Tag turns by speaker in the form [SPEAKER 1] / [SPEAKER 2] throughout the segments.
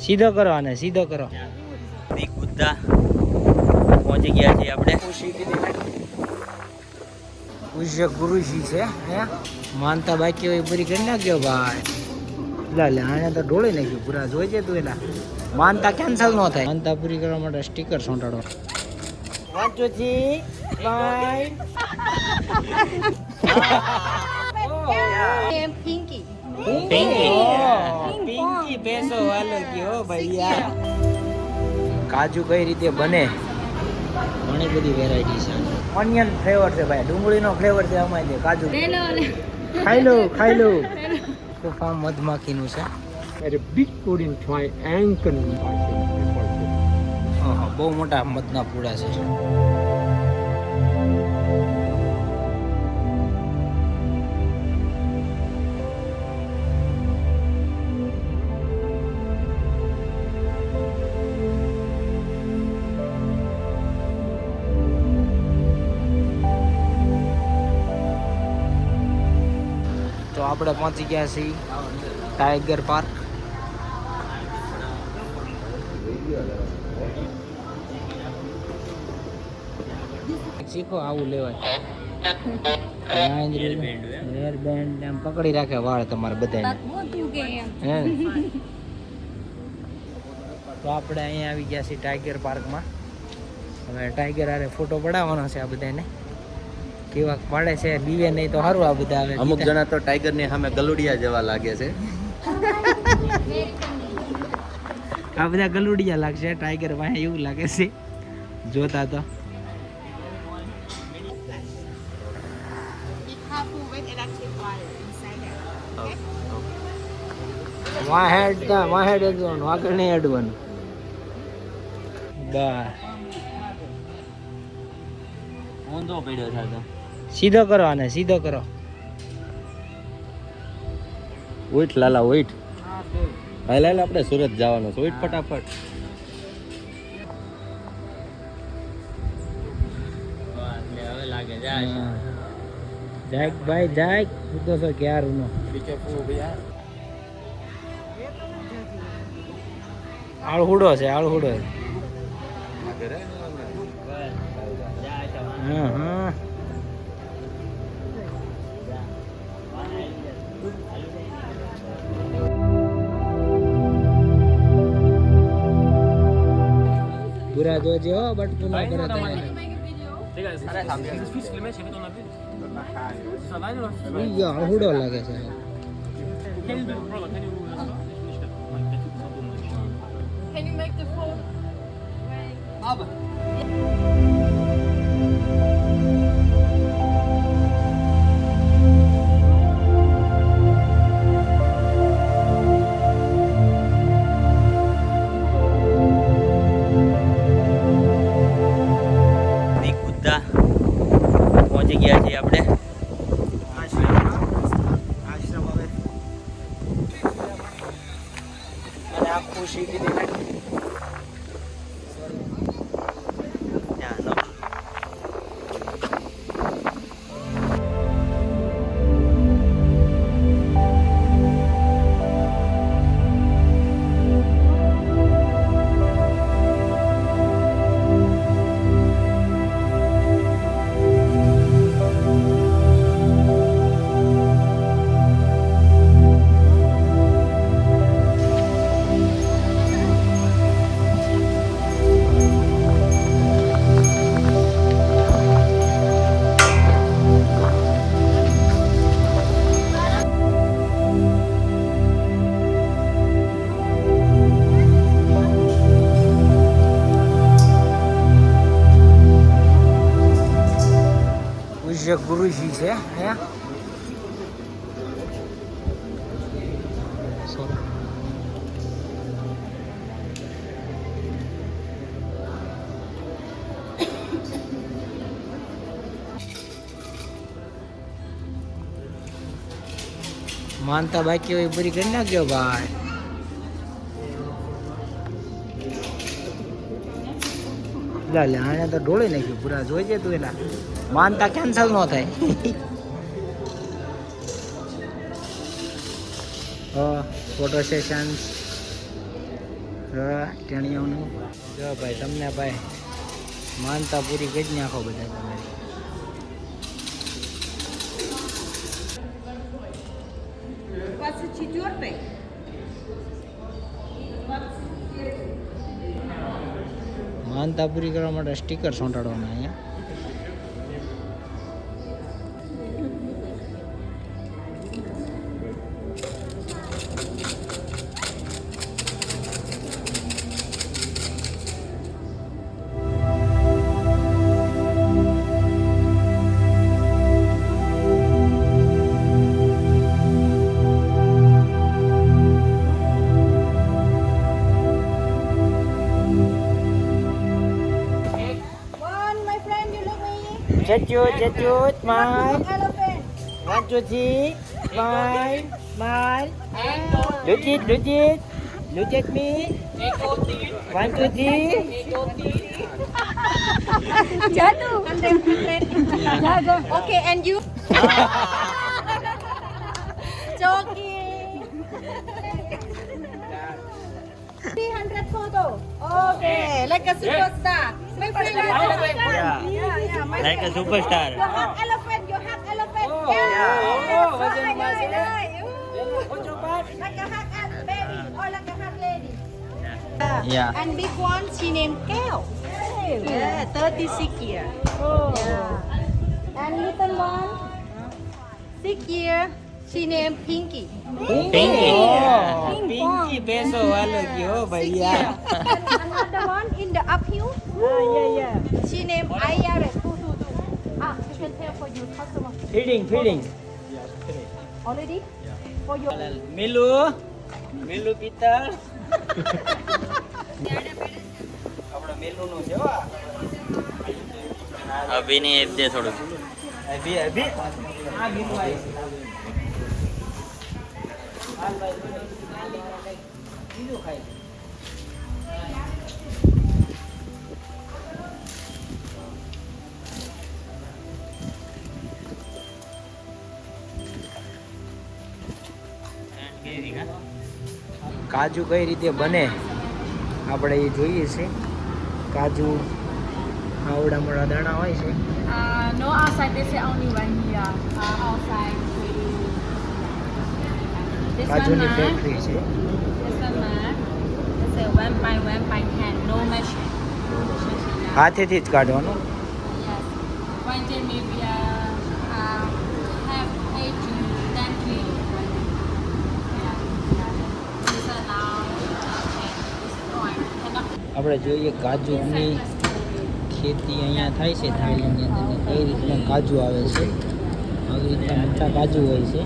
[SPEAKER 1] સીધો કરો આને, સીધો કરો. ગુદ્દા પહોંચી ગયા છીએ આપણે. પૂજ્ય ગુરુજી છે માનતા બાકી હોય પૂરી કરી નાખ્યો ભાઈ. લે આને તો ઢોળી નાખ્યું પૂરા. જોઈ છે તું એલા, માનતા કેન્સલ ન થાય. માનતા પૂરી કરવા માટે સ્ટીકર સોંટાડો. વાંચોજી બાય.
[SPEAKER 2] પિંકી
[SPEAKER 1] પિંકી પેસો વાલો કયો ભૈયા. કાજુ કઈ રીતે બને, ઘણી બધી વેરાયટી છે. ઓનિયન ફ્લેવર છે ભાઈ, ડુંગળીનો ફ્લેવર છે આમાં છે. કાજુ ખાઈ લો. તો ફાર્મ મધમાખીનું છે.
[SPEAKER 3] big Korean triangle.
[SPEAKER 1] બહુ મોટા મધના પૂડા છે. તો આપણે પહોંચી ગયા છીએ ટાઈગર પાર્ક. શીખો આવું લેવાય. હેર બેન્ડ એમ પકડી રાખે વાળ તમારે બધા. તો આપણે અહીંયા આવી ગયા છીએ ટાઈગર પાર્કમાં. હવે ટાઈગર આરે ફોટો પડાવવાનો છે આ બધાને. કેવા પાડે છે, બીવે નહીં તો સારું. આ બધા આવે
[SPEAKER 4] અમુક જણા તો ટાઈગર ની સામે ગલુડિયા જેવા લાગે છે.
[SPEAKER 1] આ બધા ગલુડિયા લાગશે ટાઈગર પાસે, એવું લાગે છે જોતા તો. વાહેડ એકવાનું, આગળ નહીં અડવાનું. બસ
[SPEAKER 4] ઊંધો પડ્યો છે તો.
[SPEAKER 1] સીધો કરો આને, સીધો કરો.
[SPEAKER 4] ઉઠ લાલા ઉઠ. હાલ આપણે સુરત જવાનું છે. ઉઠ ફટાફટ.
[SPEAKER 1] હવે લાગે જાય ભાઈ જાય. ઉતો છો ક્યાર ઉનો આળહુડો છે, આળહુડો. હા પૂરા જોજે હો, બટકું ના કરે તમે. આળહુડો લાગે છે.
[SPEAKER 2] Can you make the phone?
[SPEAKER 1] ગુદ્દા પહોંચી ગયા છીએ આપણે. આશ્રમ હવે અને આખું સિટી દેખાય. પૂજ્ય ગુરુજી છે અહીંયા. માનતા બાકી હોય પૂરી કરી નાખ્યો ભાઈ. લે આને તો ઢોળી નાખ્યું પૂરા. જોઈ છે તું એલા, માનતા કેન્સલ ન થાય. ફોટો સેશન્સ ટેણિયાઓનું જો ભાઈ તમને ભાઈ માનતા પૂરી કરી જ નાખો બધા તમે. માનતા પૂરી કરવા માટે સ્ટીકર ચોંટાડવાના અહીંયા. Jajut, smile. 1, 2, 3, smile, smile. Look at me. 1, 2, 3.
[SPEAKER 2] Jatuh. Okay, and you? Joking. 300 photo. Okay, like a superstar. My friend, my
[SPEAKER 1] Like a superstar.
[SPEAKER 2] You hug elephant.
[SPEAKER 1] Oh, yeah.
[SPEAKER 2] Like a hug baby or like a hug lady.
[SPEAKER 1] Yeah.
[SPEAKER 2] And big one, she named Kale. Yeah, 36 years. Yeah. And little one, 6 years, she named Pinky.
[SPEAKER 1] Pinky. Oh,
[SPEAKER 2] Ping
[SPEAKER 1] Pinky
[SPEAKER 2] pong.
[SPEAKER 1] peso वालों की हो
[SPEAKER 2] 6
[SPEAKER 1] भैया.
[SPEAKER 2] years. And another one in the uphill. She named Ayare. You can tell for your customer.
[SPEAKER 1] Feeding.
[SPEAKER 2] Already? For your.
[SPEAKER 1] મિલુ પિત્તળ. આપણા મિલુનું છે હો.
[SPEAKER 4] અભિની દે થોડું.
[SPEAKER 1] અભી આ મિલુ આવી છે. હાલ ભાઈ બીજું ખાઈ. કાજુ કઈ રીતે બને આપણે એ જોઈએ છે. કાજુ આવડા મોડા દાણા હોય છે.
[SPEAKER 2] No outside. They say only one here. Outside. This
[SPEAKER 1] કાજુની
[SPEAKER 2] one,
[SPEAKER 1] factory છે.
[SPEAKER 2] This one, they say one by hand. No machine.
[SPEAKER 1] હાથેથી જ કાઢવાનું.
[SPEAKER 2] Yes. One day maybe have 8 to 10 kilo. Yeah. This one now. Okay. This one cannot.
[SPEAKER 1] આપણે જોઈએ કાજુની ખેતી અહીંયા થાય છે થાઈલેન્ડની અંદર ને કઈ રીતના કાજુ આવે છે. આવી રીતના મોટા કાજુ હોય છે.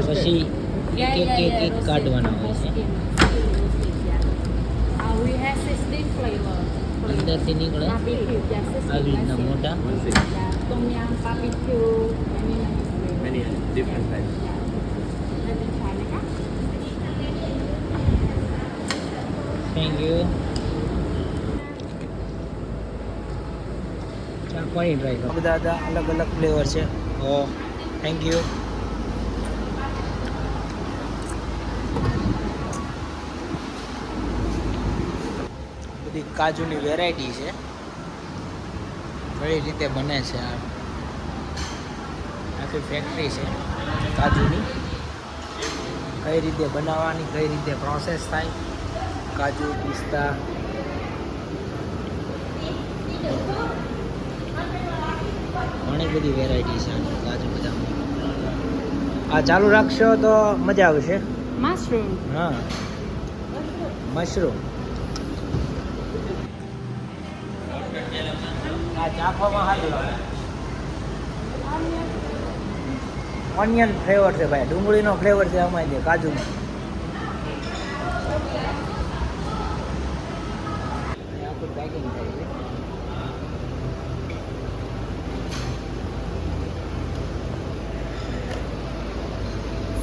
[SPEAKER 1] પછી એક કાઢવાના હોય છે.
[SPEAKER 2] We have 16 flavor.
[SPEAKER 1] અંદરથી નીકળે
[SPEAKER 2] Barbecue. Yes, 16.
[SPEAKER 1] આવી રીતના મોટા.
[SPEAKER 2] Tom yum, barbecue,
[SPEAKER 4] Many different types.
[SPEAKER 2] let me tryนะคะ
[SPEAKER 1] thank you. ચાલ કોઈ ટ્રાય કરો. બધા અલગ અલગ ફ્લેવર છે. ઓ થેન્ક યુ. બધી કાજુની વેરાયટી છે. કઈ રીતે બને છે આ આખી ફેક્ટરી છે કાજુની. કઈ રીતે બનાવવાની, કઈ રીતે પ્રોસેસ થાય. કાજુ, પિસ્તા, ઘણી બધી વેરાયટી છે કાજુ બદામ. આ ચાલુ રાખશો તો મજા આવશે.
[SPEAKER 2] Mushroom.
[SPEAKER 1] હા, મશરૂમ. આ ચાખવામાં સારું લાગે. ઓનિયન ફ્લેવર છે ભાઈ, ડુંગળીનો ફ્લેવર છે આમાં જે કાજુમાં. આખું પેકિંગ થાય છે.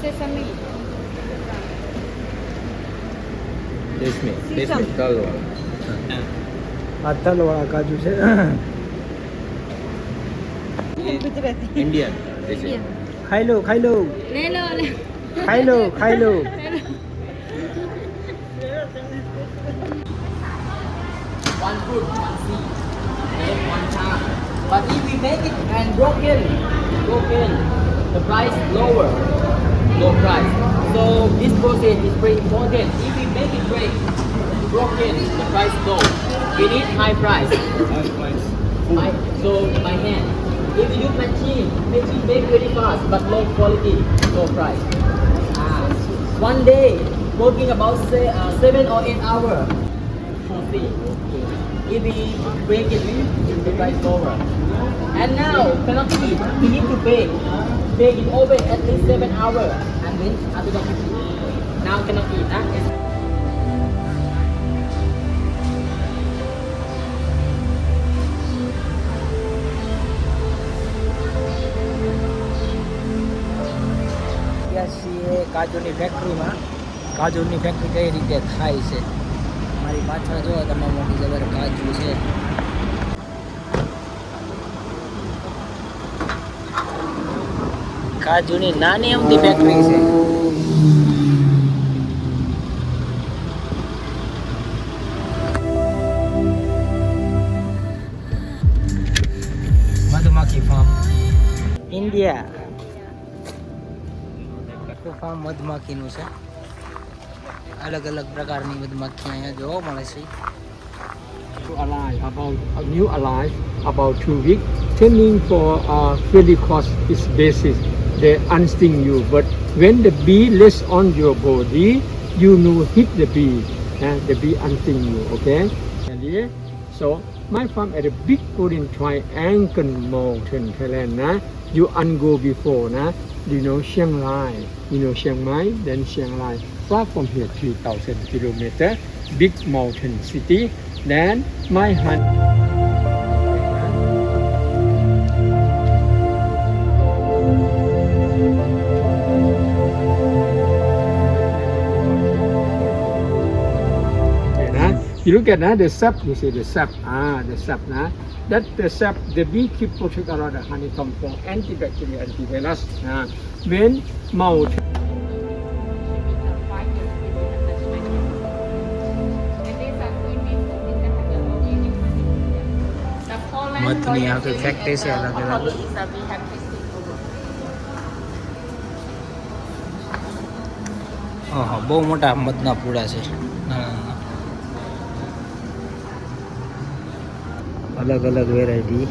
[SPEAKER 2] Sesame.
[SPEAKER 4] This me, talo.
[SPEAKER 1] આ તલવાળા કાજુ છે.
[SPEAKER 4] Indian. This is.
[SPEAKER 1] ખાઈ લો
[SPEAKER 2] Le lo.
[SPEAKER 1] ખાઈ લો. one fruit, one seed, okay, one time. But if we make it and broken, the price lower, low price. So this process is very important. If we make it break, broken, the price low. We need high price. So by hand. If you use machine make very fast but low quality, low price. One day working about 7 or 8 hours. If we break it, the price lower. And now cannot eat. We need to bake. Bake in oven at least 7 hours. And then after that, now cannot eat. છીએ કાજુની ફેક્ટરીમાં કાજુની factory કઈ રીતે થાય છે મારી પાછળ જો તમે મોટી જબર કાજુ છે કાજુની નાની અમથી ફેક્ટરી છે મધમાખી ફાર્મ ઇન્ડિયા ફાર્મ મધમાખીનું છે અલગ અલગ પ્રકારની મધમાખી અહીંયા જોવા મળે છે
[SPEAKER 3] To alive about a new alive about 2 weeks. Training for really cost is basis. They unsting you, but when the bee lays on your body, you know hit the bee, and the bee unsting you. Okay. So my farm at a big Golden Triangle Mountain, Thailand. You ungo before, you know Chiang Rai, you know Chiang Mai, then Chiang Rai. Far from here, 3,000 kilometers. Big mountain city. Then my hunt. You look at the sap, you see the sap, the sap, that the sap, the bee keep protect around the honeycomb for antibacterial, antivirus. When mouth.
[SPEAKER 1] મધની આખી factory છે અલગ અલગ ઓહો બહુ મોટા મધના પૂડા છે અલગ અલગ વેરાયટી